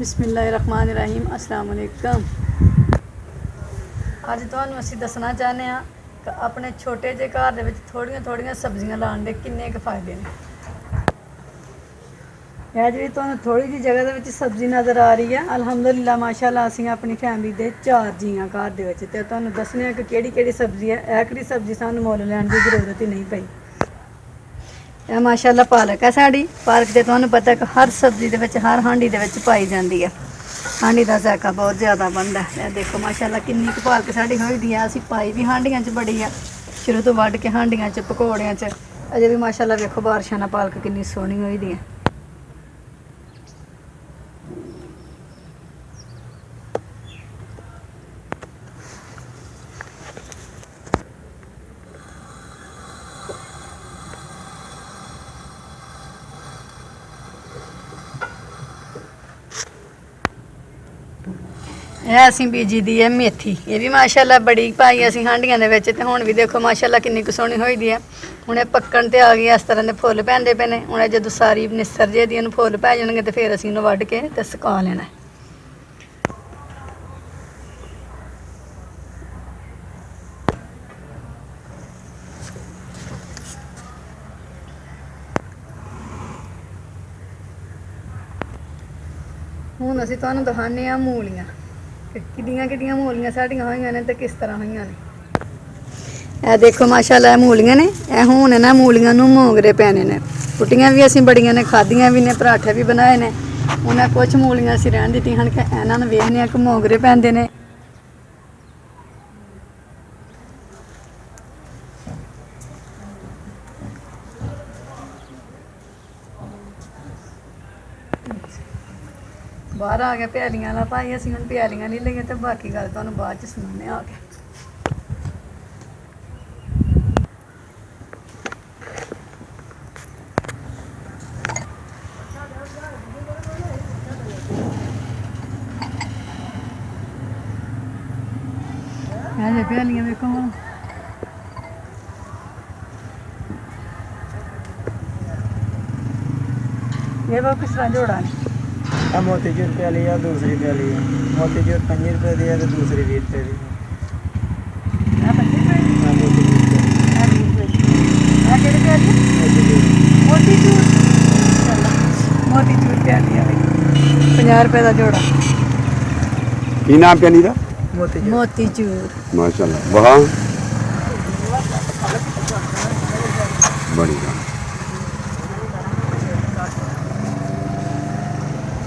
बिस्मिल्लाहिर्रहमानिर्रहीम अस्सलाम वालेकुम। ਅੱਜ ਤੁਹਾਨੂੰ ਅਸੀਂ ਦੱਸਣਾ ਚਾਹੁੰਦੇ ਹਾਂ ਕਿ ਆਪਣੇ ਛੋਟੇ ਜਿਹੇ ਘਰ ਦੇ ਵਿੱਚ ਥੋੜੀਆਂ ਸਬਜ਼ੀਆਂ ਲਾਉਣ ਦੇ ਕਿੰਨੇ ਕੁ ਫਾਇਦੇ ਨੇ। ਇਹ ਜਿਹੜੀ ਤੁਹਾਨੂੰ ਥੋੜੀ ਜਿਹੀ ਜਗ੍ਹਾ ਦੇ ਵਿੱਚ ਸਬਜ਼ੀ ਨਜ਼ਰ ਆ ਰਹੀ ਹੈ, ਅਲਹਮਦੁਲਿਲਾ ਮਾਸ਼ਾਅੱਲਾ ਅਸੀਂ ਆਪਣੀ ਫੈਮਿਲੀ ਦੇ 4 ਜੀਆਂ ਘਰ ਦੇ ਵਿੱਚ, ਤੇ ਤੁਹਾਨੂੰ ਦੱਸਣੇ ਆ ਕਿ ਕਿਹੜੀ ਸਬਜ਼ੀ ਹੈ। ਇਹ ਕਿਹੜੀ ਸਬਜ਼ੀ ਸਾਨੂੰ ਮੁੱਲ ਲੈਣ ਦੀ ਜ਼ਰੂਰਤ ਹੀ ਨਹੀਂ ਪਈ। ਇਹ ਮਾਸ਼ਾਅੱਲਾ ਪਾਲਕ ਹੈ ਸਾਡੀ। ਪਾਲਕ ਤੇ ਤੁਹਾਨੂੰ ਪਤਾ ਕਿ ਹਰ ਸਬਜ਼ੀ ਦੇ ਵਿੱਚ, ਹਰ ਹਾਂਡੀ ਦੇ ਵਿੱਚ ਪਾਈ ਜਾਂਦੀ ਹੈ। ਹਾਂਡੀ ਦਾ ਜ਼ਾਇਕਾ ਬਹੁਤ ਜ਼ਿਆਦਾ ਬਣਦਾ ਹੈ। ਇਹ ਦੇਖੋ ਮਾਸ਼ਾਅੱਲਾ ਕਿੰਨੀ ਕੁ ਪਾਲਕ ਸਾਡੀ ਹੋਈ ਦੀ ਹੈ। ਅਸੀਂ ਪਾਈ ਵੀ ਹਾਂਡੀਆਂ 'ਚ ਬੜੀ ਆ, ਸ਼ੁਰੂ ਤੋਂ ਵੱਢ ਕੇ ਹਾਂਡੀਆਂ 'ਚ, ਪਕੌੜਿਆਂ 'ਚ। ਅਜੇ ਵੀ ਮਾਸ਼ਾਅੱਲਾ ਵੇਖੋ ਬਾਰਿਸ਼ਾਂ ਨਾਲ ਪਾਲਕ ਕਿੰਨੀ ਸੋਹਣੀ ਹੋਈ ਦੀ ਹੈ। ਇਹ ਅਸੀਂ ਬੀਜੀ ਦੀ ਹੈ ਮੇਥੀ। ਇਹ ਵੀ ਮਾਸ਼ਾਅੱਲਾ ਬੜੀ ਪਾਈ ਅਸੀਂ ਹਾਂਡੀਆਂ ਦੇ ਵਿੱਚ, ਤੇ ਹੁਣ ਵੀ ਦੇਖੋ ਮਾਸ਼ਾਅੱਲਾ ਕਿੰਨੀ ਕੁ ਸੋਹਣੀ ਹੋਈ ਦੀ ਹੈ। ਹੁਣ ਇਹ ਪੱਕਣ ਤੇ ਆ ਗਈ, ਇਸ ਤਰ੍ਹਾਂ ਦੇ ਫੁੱਲ ਪੈਂਦੇ ਪਏ ਨੇ। ਹੁਣ ਜਦੋਂ ਸਾਰੀ ਨਿਸਰ ਜੇ ਦੀ ਇਹਨੂੰ ਫੁੱਲ ਪੈ ਜਾਣਗੇ ਤੇ ਫਿਰ ਅਸੀਂ ਇਹਨੂੰ ਵੱਢ ਕੇ ਤੇ ਸੁਕਾ ਲੈਣਾ। ਹੁਣ ਅਸੀਂ ਤੁਹਾਨੂੰ ਦਿਖਾਉਂਦੇ ਹਾਂ ਮੂਲੀਆਂ, ਕਿੱਡੀਆਂ ਮੂਲੀਆਂ ਸਾਡੀਆਂ ਹੋਈਆਂ ਨੇ ਤੇ ਕਿਸ ਤਰ੍ਹਾਂ ਹੋਈਆਂ ਨੇ। ਇਹ ਦੇਖੋ ਮਾਸ਼ਾਅੱਲਾ ਇਹ ਮੂਲੀਆਂ ਨੇ। ਇਹ ਹੁਣ ਨਾ ਮੂਲੀਆਂ ਨੂੰ ਮੋਗਰੇ ਪੈਣੇ ਨੇ। ਕੁੱਟੀਆਂ ਵੀ ਅਸੀਂ ਬੜੀਆਂ ਨੇ, ਖਾਧੀਆਂ ਵੀ ਨੇ, ਪਰਾਠੇ ਵੀ ਬਣਾਏ ਨੇ। ਉਹਨਾਂ ਕੁਝ ਮੂਲੀਆਂ ਅਸੀਂ ਰਹਿਣ ਦਿੱਤੀਆਂ ਹਨ ਕਿ ਇਹਨਾਂ ਨੂੰ ਵੇਖਦੇ ਹਾਂ ਕਿ ਮੋਗਰੇ ਪੈਂਦੇ ਨੇ। ਬਾਹਰ ਆ ਗਿਆ ਪਿਆਲੀਆਂ ਵਾਲਾ ਭਾਈ। ਅਸੀਂ ਹੁਣ ਪਿਆਲੀਆਂ ਨਹੀਂ ਲਈਆਂ ਤੇ ਬਾਕੀ ਗੱਲ ਤੁਹਾਨੂੰ ਬਾਅਦ 'ਚ ਸੁਣਾਉਂਦੇ ਆ ਕੇ। ਇਹ ਪਿਆਲੀਆਂ ਵੇਖੋ ਹੁਣ। ਇਹ ਵਾ ਕਿਸ ਤਰ੍ਹਾਂ ਜੋੜਾ ਨੇ। मोतीचूर प्याली है, दूसरी प्याली है। मोतीचूर 5 रुपये दी है तो दूसरी 20 रुपये दी है। मोतीचूर प्याली है 50 रुपये का जोड़ा। की नाम प्याली का? मोतीचूर माशाल्लाह वाह बढ़िया।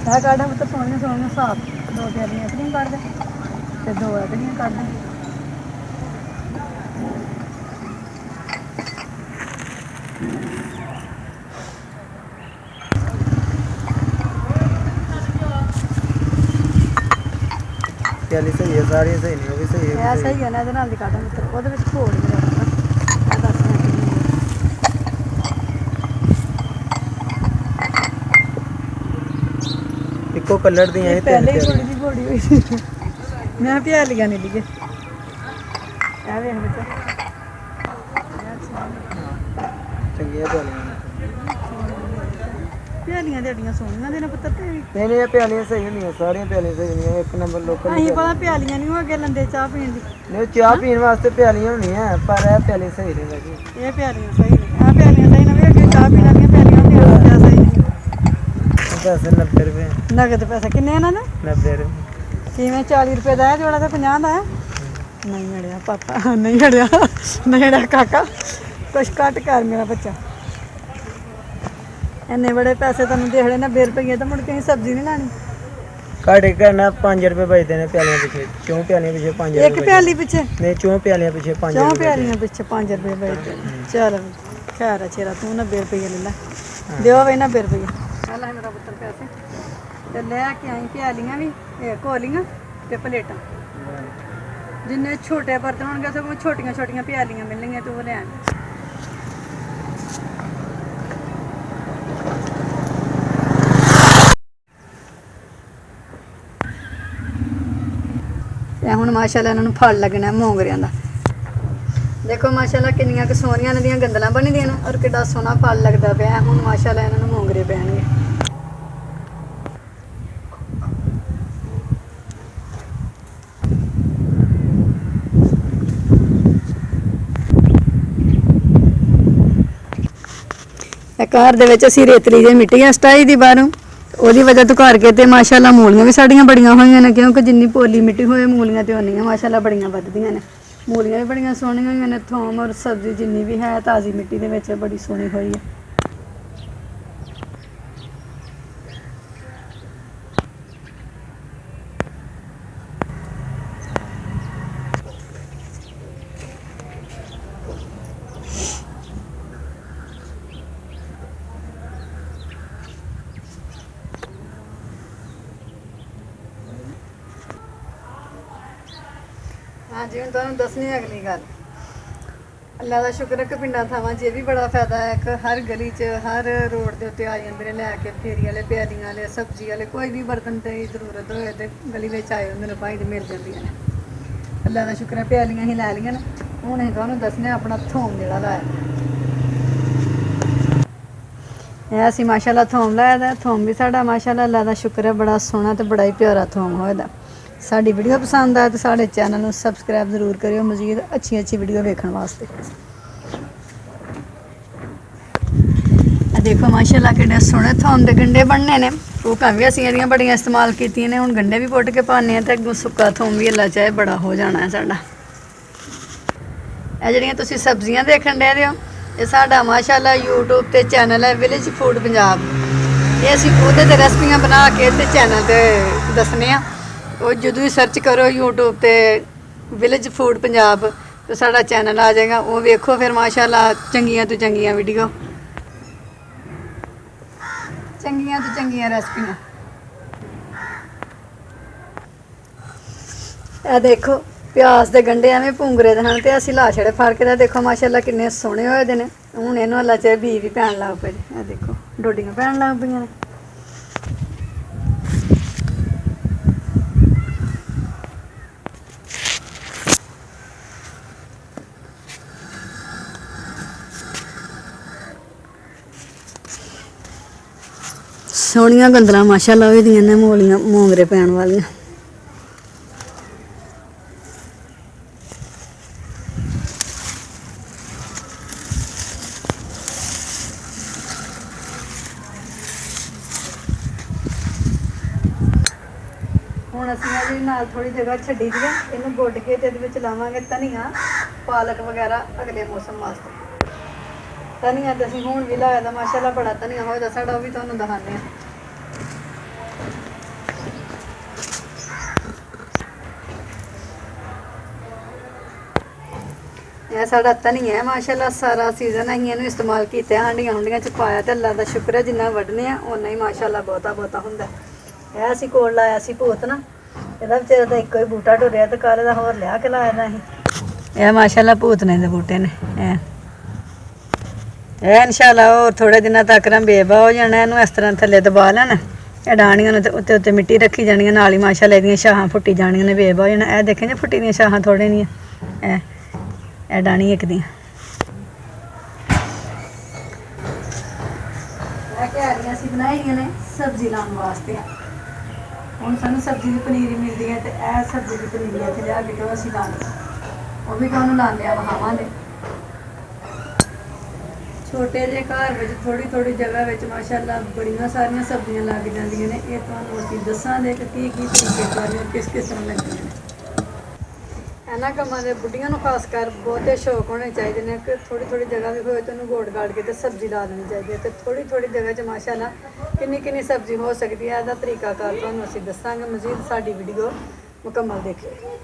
ਇਹ ਕੱਢਾਂ ਮਤਲਬ ਸੋਹਣੀਆਂ ਸਾਫ 2 ਪਿਆਲੀਆਂ ਇਕੜੀਆਂ ਕੱਢ ਦੇ ਤੇ 2 ਇਕੜੀਆਂ ਕੱਢ ਦੇ। प्याली सही है, सारी सही नहीं, वो भी सही है। ਇਹ ਸਹੀ ਹੈ ਨਾ, ਇਹਦੇ ਨਾਲ ਦੀ ਕੱਢਾਂ ਮਤਲਬ ਉਹਦੇ ਵਿੱਚ ਘੋਲ ਮੇਰਾ ਇਹ ਦੱਸਣਾ ਕਿੰਨੀ इको कलर दी है। पहले ही थोड़ी सी बड़ी हुई थी। मैं प्यालियां नहीं लिए। चंगिया प्यालियां तेरियां सोहनियां ने पुत्तर तेरी। नहीं ये प्यालियां सही नहीं है, सारी प्यालियां सही नहीं है। एक नंबर लोकल अहीं पता प्यालियां नहीं हो गए लंदे चाह पीने दी। नहीं चाह पीने वास्ते प्यालियां होनी है, पर ये प्याली सही नहीं लगी। ये प्यालियां सही नहीं, आ प्यालियां सही नहीं, अगे चाह पीने वाली प्यालियां होंदियां क्या सही नहीं। पैसे 90 रुपये नगद पैसा किन्ने इन्हां ने? 90 रुपये। किवें 40 रुपये दा है जोड़ा ते 50 दा है? नहीं अड़िया पापा, नहीं अड़िया, नहीं अड़िया काका, कुछ घट कर मेरा बच्चा। इन्ने बड़े पैसे तुम देख रहे 90 रुपये तो मुड़ के सब्जी नहीं लानी। घाटे करना 5 रुपये बचते हैं प्यालियां पीछे। 4 प्यालियां पीछे 5 रुपये। एक प्याली पीछे नहीं 4 प्यालियां पीछे 5 4 रुपये। प्यालियां पीछे 5 रुपये बचते। चल खैर है चेरा, तू 90 रुपये ले ला, दियो भाई 90 रुपये। चल है मेरा पुत्र पैसे ते लैके आई प्यालियां भी, कोलियां ते प्लेटां। जिन्ने छोटे बर्तन होणगे सगों छोटियां प्यालियां मिलणगियां तू ले आनी। ਹੁਣ ਮਾਸ਼ਾਅੱਲਾ ਇਹਨਾਂ ਨੂੰ ਫਲ ਲੱਗਣਾ ਮੋਂਗਰਿਆਂ ਦਾ। देखो माशाल्लाह किन्नियां क सोहनियां इन्हां दियां गंदलां बनी दियां ने और किड्डा सोहना फल लगदा पिया। हुण माशाल्लाह इन्हां नूं मोंगरे पैणगे। ਇਹ ਘਰ ਦੇ ਵਿੱਚ ਅਸੀਂ ਰੇਤਲੀ ਜਿਹੀ ਮਿੱਟੀ ਆ ਸਟਾਈ ਦੀ ਬਾਹਰੋਂ, ਉਹਦੀ ਵਜ੍ਹਾ ਤੋਂ ਘਰ ਕੇ ਤੇ ਮਾਸ਼ਾਅੱਲਾ ਮੂਲੀਆਂ ਵੀ ਸਾਡੀਆਂ ਬੜੀਆਂ ਹੋਈਆਂ ਨੇ, ਕਿਉਂਕਿ ਜਿੰਨੀ ਪੋਲੀ ਮਿੱਟੀ ਹੋਏ ਮੂਲੀਆਂ ਤੇ ਉਨੀਆਂ ਮਾਸ਼ਾਅੱਲਾ ਬੜੀਆਂ ਵੱਧਦੀਆਂ ਨੇ। ਮੂਲੀਆਂ ਵੀ ਬੜੀਆਂ ਸੋਹਣੀਆਂ ਹੋਈਆਂ ਨੇ, ਥੋਮ ਔਰ ਸਬਜ਼ੀ ਜਿੰਨੀ ਵੀ ਹੈ ਤਾਜ਼ੀ ਮਿੱਟੀ ਦੇ ਵਿੱਚ ਬੜੀ ਸੋਹਣੀ ਹੋਈ ਹੈ। ਹਾਂਜੀ, ਹੁਣ ਤੁਹਾਨੂੰ ਦੱਸਣੀ ਹੈ ਅਗਲੀ ਗੱਲ। ਅੱਲਾ ਦਾ ਸ਼ੁਕਰ ਹੈ ਕਿ ਪਿੰਡਾਂ ਥਾਵਾਂ 'ਚ ਇਹ ਵੀ ਬੜਾ ਫਾਇਦਾ ਹੈ ਕਿ ਹਰ ਗਲੀ 'ਚ ਹਰ ਰੋਡ ਦੇ ਉੱਤੇ ਆ ਜਾਂਦੇ ਨੇ ਲੈ ਕੇ ਫੇਰੀ ਵਾਲੇ, ਪਿਆਲੀਆਂ ਵਾਲੇ, ਸਬਜ਼ੀ ਵਾਲੇ, ਕੋਈ ਵੀ ਬਰਤਨ ਦੀ ਜ਼ਰੂਰਤ ਹੋਏ ਤੇ ਗਲੀ ਵਿੱਚ ਆਏ ਹੁੰਦੇ ਨੇ ਭਾਈ, ਤੇ ਮਿਲ ਜਾਂਦੀਆਂ ਨੇ। ਅੱਲਾ ਦਾ ਸ਼ੁਕਰ ਹੈ ਪਿਆਲੀਆਂ ਹੀ ਲੈ ਲਈਆਂ ਨੇ। ਹੁਣ ਅਸੀਂ ਤੁਹਾਨੂੰ ਦੱਸਣੇ ਆਪਣਾ ਥੋਮ ਜਿਹੜਾ ਲਾਇਆ, ਇਹ ਅਸੀਂ ਮਾਸ਼ਾਅੱਲਾ ਥੋਮ ਲਾਇਆ ਦਾ। ਥੋਮ ਵੀ ਸਾਡਾ ਮਾਸ਼ਾਅੱਲਾ ਅੱਲਾ ਦਾ ਸ਼ੁਕਰ ਹੈ ਬੜਾ ਸੋਹਣਾ ਤੇ ਬੜਾ ਹੀ ਪਿਆਰਾ ਥੋਮ ਹੋਇਆ। ਸਾਡੀ ਵੀਡੀਓ ਪਸੰਦ ਆਏ ਤਾਂ ਸਾਡੇ ਚੈਨਲ ਨੂੰ ਸਬਸਕ੍ਰਾਈਬ ਜ਼ਰੂਰ ਕਰਿਓ ਮਜ਼ੀਦ ਅੱਛੀ ਵੀਡੀਓ ਵੇਖਣ ਵਾਸਤੇ। ਆ ਦੇਖੋ ਮਾਸ਼ਾਅੱਲਾ ਕਿੰਨੇ ਸੋਹਣੇ ਥੋਮ ਦੇ ਗੰਢੇ ਬਣਨੇ ਨੇ। ਉਹ ਵੀ ਅਸੀਂ ਇਹਦੀਆਂ ਬੜੀਆਂ ਇਸਤੇਮਾਲ ਕੀਤੀਆਂ ਨੇ। ਹੁਣ ਗੰਢੇ ਵੀ ਪੁੱਟ ਕੇ ਪਾਉਂਦੇ ਹਾਂ ਤੇ ਅੱਗੋਂ ਸੁੱਕਾ ਥੋਮ ਵੀ ਅੱਲਾ ਚਾਹੇ ਬੜਾ ਹੋ ਜਾਣਾ ਹੈ ਸਾਡਾ। ਇਹ ਜਿਹੜੀਆਂ ਤੁਸੀਂ ਸਬਜ਼ੀਆਂ ਦੇਖਣ ਡਏ ਹੋ, ਇਹ ਸਾਡਾ ਮਾਸ਼ਾਅੱਲਾ YouTube ਤੇ ਚੈਨਲ ਹੈ ਵਿਲੇਜ ਫੂਡ ਪੰਜਾਬ। ਇਹ ਅਸੀਂ ਉਹਦੇ ਤੇ ਰੈਸਪੀਆਂ ਬਣਾ ਕੇ ਤੇ ਚੈਨਲ ਤੇ ਦੱਸਨੇ ਆ। ਉਹ ਜਦੋਂ ਵੀ ਸਰਚ ਕਰੋ YouTube ਤੇ ਵਿਲੇਜ ਫੂਡ ਪੰਜਾਬ ਤੇ ਸਾਡਾ ਚੈਨਲ ਆ ਜਾਏਗਾ। ਉਹ ਵੇਖੋ ਫਿਰ ਮਾਸ਼ਾਅੱਲਾ ਚੰਗੀਆਂ ਤੋਂ ਚੰਗੀਆਂ ਵੀਡੀਓ, ਚੰਗੀਆਂ ਤੋਂ ਚੰਗੀਆਂ ਰੈਸਪੀਆਂ। ਇਹ ਦੇਖੋ ਪਿਆਜ਼ ਦੇ ਗੰਢੇ ਐਵੇਂ ਭੁੰਗਰੇ ਦੇ ਹਨ ਤੇ ਅਸੀਂ ਲਾ ਛੜੇ ਫੜ ਕੇ। ਤਾਂ ਦੇਖੋ ਮਾਸ਼ਾਅੱਲਾ ਕਿੰਨੇ ਸੋਹਣੇ ਹੋਏ ਦੇ ਨੇ। ਹੁਣ ਇਹਨੂੰ ਅੱਲਾ ਚਾਹੇ ਬੀ ਵੀ ਪੈਣ ਲੱਗ ਪਏ। ਇਹ ਦੇਖੋ ਡੋਡੀਆਂ ਪੈਣ ਲੱਗ ਪਈਆਂ ਨੇ। ਸੋਹਣੀਆਂ ਗੰਦਲਾਂ ਮਾਸ਼ਾਅੱਲਾ ਹੋਈ ਦੀਆਂ ਨੇ, ਮੂਲੀਆਂ ਮੋਂਗਰੇ ਪੈਣ ਵਾਲੀਆਂ। ਹੁਣ ਅਸੀਂ ਇਹਦੇ ਨਾਲ ਥੋੜੀ ਜਗ੍ਹਾ ਛੱਡੀ ਦੀ ਹੈ, ਇਹਨੂੰ ਗੁੱਡ ਕੇ ਤੇ ਇਹਦੇ ਵਿੱਚ ਲਾਵਾਂਗੇ ਧਨੀਆ, ਪਾਲਕ ਵਗੈਰਾ ਅਗਲੇ ਮੌਸਮ ਵਾਸਤੇ। ਧਨੀਆ ਤਾਂ ਅਸੀਂ ਹੁਣ ਵੀ ਲਾਇਆ ਦਾ ਮਾਸ਼ਾਅੱਲਾ ਬੜਾ ਧਨੀਆ ਹੋਇਆ ਸਾਡਾ, ਉਹ ਵੀ ਤੁਹਾਨੂੰ ਦਿਖਾਉਂਦੇ ਹਾਂ। ਇਹ ਸਾਡਾ ਧਨੀਆ ਹੈ ਮਾਸ਼ਾਅੱਲਾ, ਸਾਰਾ ਸੀਜ਼ਨ ਅਸੀਂ ਇਹਨੂੰ ਇਸਤੇਮਾਲ ਕੀਤਾ। ਹਾਂਡੀਆਂ ਹੁੰਡੀਆਂ ਚ ਪਾਇਆ ਤੇ ਅੱਲਾ ਦਾ ਸ਼ੁਕਰ ਹੈ ਜਿੰਨਾ ਵੱਢਨੇ ਆ ਓਨਾ ਹੀ ਮਾਸ਼ਾਅੱਲਾ ਬਹੁਤਾ ਹੁੰਦਾ। ਇਹ ਅਸੀਂ ਕੋਲ ਲਾਇਆ ਸੀ ਭੂਤ ਨਾ, ਇਹਦਾ ਵਿਚਾਰਾ ਤਾਂ ਇੱਕੋ ਹੀ ਬੂਟਾ ਟੁਰਿਆ ਤੇ ਕੱਲ੍ਹ ਦਾ ਹੋਰ ਲਿਆ ਕੇ ਲਾਇਆ ਦਾ ਅਸੀਂ। ਇਹ ਮਾਸ਼ਾਅੱਲਾ ਭੂਤ ਨੇ ਦੇ ਬੂਟੇ ਨੇ। ਇਹ ਇਨਸ਼ਾਅੱਲਾ ਹੋਰ ਥੋੜੇ ਦਿਨਾਂ ਤੱਕ ਨਾ ਬੇਬਾ ਹੋ ਜਾਣਾ। ਇਹਨੂੰ ਇਸ ਤਰ੍ਹਾਂ ਥੱਲੇ ਦਬਾ ਲੈਣਾ, ਇਹ ਡਾਣੀਆਂ ਨੂੰ ਤੇ ਉੱਤੇ ਮਿੱਟੀ ਰੱਖੀ ਜਾਣੀਆਂ, ਨਾਲ ਹੀ ਮਾਸ਼ਾਅੱਲਾ ਇਹਦੀਆਂ ਛਾਹਾਂ ਫੁੱਟੀ ਜਾਣੀਆਂ ਨੇ, ਬੇਬਾ ਹੋ ਜਾਣਾ। ਇਹ ਦੇਖੇ ਜੇ ਫੁੱਟੀ ਦੀਆਂ ਛਾਹਾਂ ਥੋੜੇ ਦੀਆਂ, ਇਹ ਡਾਣੀ ਇੱਕ ਦੀਆਂ। ਇਹ ਕਿਆਰੀਆਂ ਅਸੀਂ ਬਣਾਈਆਂ ਨੇ ਸਬਜ਼ੀ ਲਾਉਣ ਵਾਸਤੇ। ਹੁਣ ਸਾਨੂੰ ਸਬਜ਼ੀ ਦੀ ਪਨੀਰੀ ਮਿਲਦੀ ਹੈ ਤੇ ਇਹ ਸਬਜ਼ੀ ਦੀ ਪਨੀਰੀ ਇੱਥੇ ਲਿਆ ਕੇ ਤੋਂ ਅਸੀਂ ਲਾਉਂਦੇ, ਉਹ ਵੀ ਤੁਹਾਨੂੰ ਲਾਉਂਦੇ ਆ ਵਹਾਵਾਂਗੇ। ਛੋਟੇ ਜਿਹੇ ਘਰ ਵਿੱਚ ਥੋੜੀ ਜਗ੍ਹਾ ਵਿੱਚ ਮਾਸ਼ਾਅੱਲਾ ਬੜੀਆਂ ਸਾਰੀਆਂ ਸਬਜ਼ੀਆਂ ਲੱਗ ਜਾਂਦੀਆਂ ਨੇ। ਇਹ ਤੁਹਾਨੂੰ ਅਸੀਂ ਦੱਸਾਂਗੇ ਕਿ ਕੀ ਤਰੀਕੇ ਕਾਰੀਆਂ ਕਿਸ ਤਰ੍ਹਾਂ ਲੱਗਦੀਆਂ ਨੇ। ਇਹਨਾਂ ਕੰਮਾਂ ਦੇ ਬੁੱਢੀਆਂ ਨੂੰ ਖਾਸ ਕਰ ਬਹੁਤੇ ਸ਼ੌਕ ਹੋਣੇ ਚਾਹੀਦੇ ਨੇ ਕਿ ਥੋੜੀ ਜਗ੍ਹਾ ਵੀ ਹੋਏ ਤਾਂ ਉਹਨੂੰ ਗੋਡ ਗਾੜ ਕੇ ਤੇ ਸਬਜ਼ੀ ਲਾ ਦੇਣੀ ਚਾਹੀਦੀ ਹੈ। ਤੇ ਥੋੜੀ ਜਗ੍ਹਾ 'ਚ ਮਾਸ਼ਾਅੱਲਾ ਕਿੰਨੀ ਸਬਜ਼ੀ ਹੋ ਸਕਦੀ ਹੈ, ਇਹਦਾ ਤਰੀਕਾਕਾਰ ਤੁਹਾਨੂੰ ਅਸੀਂ ਦੱਸਾਂਗੇ। ਮਜ਼ੀਦ ਸਾਡੀ ਵੀਡੀਓ ਮੁਕੰਮਲ ਦੇਖਿਓ।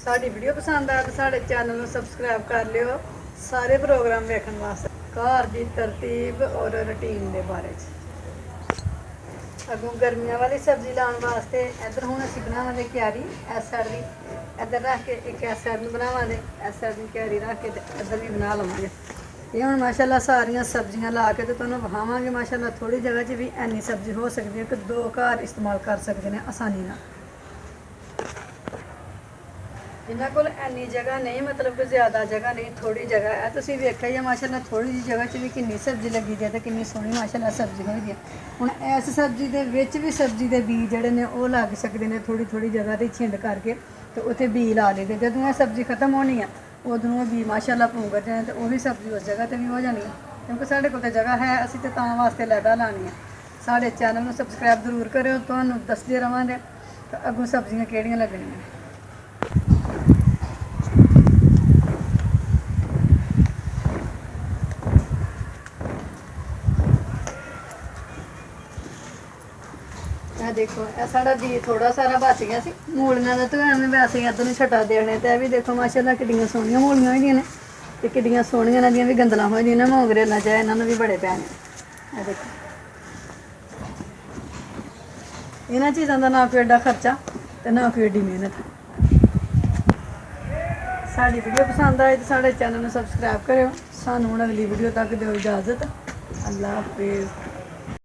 ਸਾਡੀ ਵੀਡੀਓ ਪਸੰਦ ਆਏ ਤਾਂ ਸਾਡੇ ਚੈਨਲ ਨੂੰ ਸਬਸਕ੍ਰਾਈਬ ਕਰ ਲਿਓ ਸਾਰੇ ਪ੍ਰੋਗਰਾਮ ਵੇਖਣ ਵਾਸਤੇ, ਘਰ ਦੀ ਤਰਤੀਬ ਔਰ ਰੂਟੀਨ ਦੇ ਬਾਰੇ 'ਚ। ਅੱਗੋਂ ਗਰਮੀਆਂ ਵਾਲੀ ਸਬਜ਼ੀ ਲਾਉਣ ਵਾਸਤੇ ਇੱਧਰ ਹੁਣ ਅਸੀਂ ਬਣਾਵਾਂਗੇ ਕਿਆਰੀ। ਇਸ ਸਾਈਡ ਦੀ ਇੱਧਰ ਰੱਖ ਕੇ ਇੱਕ ਇਸ ਸਾਈਡ ਨੂੰ ਬਣਾਵਾਂਗੇ, ਇਸ ਸਾਈਡ ਦੀ ਕਿਆਰੀ ਰੱਖ ਕੇ ਤੇ ਇੱਧਰ ਵੀ ਬਣਾ ਲਵਾਂਗੇ। ਇਹ ਹੁਣ ਮਾਸ਼ਾਅੱਲਾ ਸਾਰੀਆਂ ਸਬਜ਼ੀਆਂ ਲਾ ਕੇ ਤੇ ਤੁਹਾਨੂੰ ਵਿਖਾਵਾਂਗੇ। ਮਾਸ਼ਾਅੱਲਾ ਥੋੜੀ ਜਗ੍ਹਾ 'ਚ ਵੀ ਇੰਨੀ ਸਬਜ਼ੀ ਹੋ ਸਕਦੀ ਹੈ ਕਿ 2 ਘਰ ਇਸਤੇਮਾਲ ਕਰ ਸਕਦੇ ਨੇ ਆਸਾਨੀ ਨਾਲ। ਜਿਨ੍ਹਾਂ ਕੋਲ ਇੰਨੀ ਜਗ੍ਹਾ ਨਹੀਂ, ਮਤਲਬ ਕਿ ਜ਼ਿਆਦਾ ਜਗ੍ਹਾ ਨਹੀਂ, ਥੋੜੀ ਜਗ੍ਹਾ ਹੈ, ਤੁਸੀਂ ਵੇਖਿਆ ਹੀ ਮਾਸ਼ਾਅੱਲਾ ਥੋੜੀ ਜਿਹੀ ਜਗ੍ਹਾ 'ਚ ਵੀ ਕਿੰਨੀ ਸਬਜ਼ੀ ਲੱਗੀ ਦੀ ਹੈ ਤੇ ਕਿੰਨੀ ਸੋਹਣੀ ਮਾਸ਼ਾਅੱਲਾ ਸਬਜ਼ੀ ਹੋਈ ਦੀ ਹੈ। ਹੁਣ ਇਸ ਸਬਜ਼ੀ ਦੇ ਵਿੱਚ ਵੀ ਸਬਜ਼ੀ ਦੇ ਬੀਜ ਜਿਹੜੇ ਨੇ ਉਹ ਲੱਗ ਸਕਦੇ ਨੇ। ਥੋੜੀ ਜਗ੍ਹਾ 'ਤੇ ਛਿੰਡ ਕਰਕੇ ਤੇ ਉੱਥੇ ਬੀ ਲਾ ਲਈਦੇ। ਜਦੋਂ ਇਹ ਸਬਜ਼ੀ ਖਤਮ ਹੋਣੀ ਆ ਉਦੋਂ ਉਹ ਬੀ ਮਾਸ਼ਾਅੱਲਾ ਪੁੰਗਰ ਜਾਣੇ ਤੇ ਉਹੀ ਸਬਜ਼ੀ ਉਸ ਜਗ੍ਹਾ 'ਤੇ ਵੀ ਹੋ ਜਾਣੀ ਹੈ। ਕਿਉਂਕਿ ਸਾਡੇ ਕੋਲ ਤਾਂ ਜਗ੍ਹਾ ਹੈ, ਅਸੀਂ ਤੇ ਤਾਂ ਵਾਸਤੇ ਲੈਦਾ ਲਾਣੀ ਆ। ਸਾਡੇ ਚੈਨਲ ਨੂੰ ਸਬਸਕ੍ਰਾਈਬ ਜ਼ਰੂਰ ਕਰਿਓ, ਤੁਹਾਨੂੰ ਦੱਸਦੇ ਰਵਾਂਗੇ ਤਾਂ ਅੱਗੋਂ ਸਬਜ਼ੀਆਂ ਕਿਹੜੀਆਂ ਲੱਗਣੀਆਂ। ਇਹ ਦੇਖੋ, ਇਹ ਸਾਡਾ ਬੀ ਥੋੜਾ ਸਾਰਾ ਬਚ ਗਿਆ ਸੀ ਮੂਲੀਆਂ ਦਾ, ਤਾਂ ਐਵੇਂ ਵੈਸੇ ਹੀ ਅੱਧ ਨੂੰ ਛਟਾ ਦੇਣੇ। ਤੇ ਇਹ ਵੀ ਦੇਖੋ ਮਾਸ਼ਾਅੱਲਾ ਕਿੱਡੀਆਂ ਸੋਹਣੀਆਂ ਮੂਲੀਆਂ ਹੋਈਆਂ ਨੇ ਤੇ ਕਿੱਡੀਆਂ ਸੋਹਣੀਆਂ ਇਹਨਾਂ ਦੀਆਂ ਵੀ ਗੰਦਲਾਂ ਹੋਈਆਂ ਨੇ। ਮੋਗਰੇ ਨਾ ਚਾਹੇ ਇਹਨਾਂ ਨੂੰ ਵੀ ਬੜੇ ਪੈਣੇ। ਇਹ ਦੇਖੋ, ਇਹਨਾਂ ਚੀਜ਼ਾਂ ਦਾ ਨਾ ਕੋਈ ਐਡਾ ਖਰਚਾ ਤੇ ਨਾ ਕੋਈ ਐਡੀ ਮਿਹਨਤ। ਸਾਡੀ ਵੀਡੀਓ ਪਸੰਦ ਆਏ ਤਾਂ ਸਾਡੇ ਚੈਨਲ ਨੂੰ ਸਬਸਕ੍ਰਾਈਬ ਕਰਿਓ। ਸਾਨੂੰ ਹੁਣ ਅਗਲੀ ਵੀਡੀਓ ਤੱਕ ਦਿਓ ਇਜਾਜ਼ਤ। ਅੱਲਾ ਹਾਫਿਜ਼।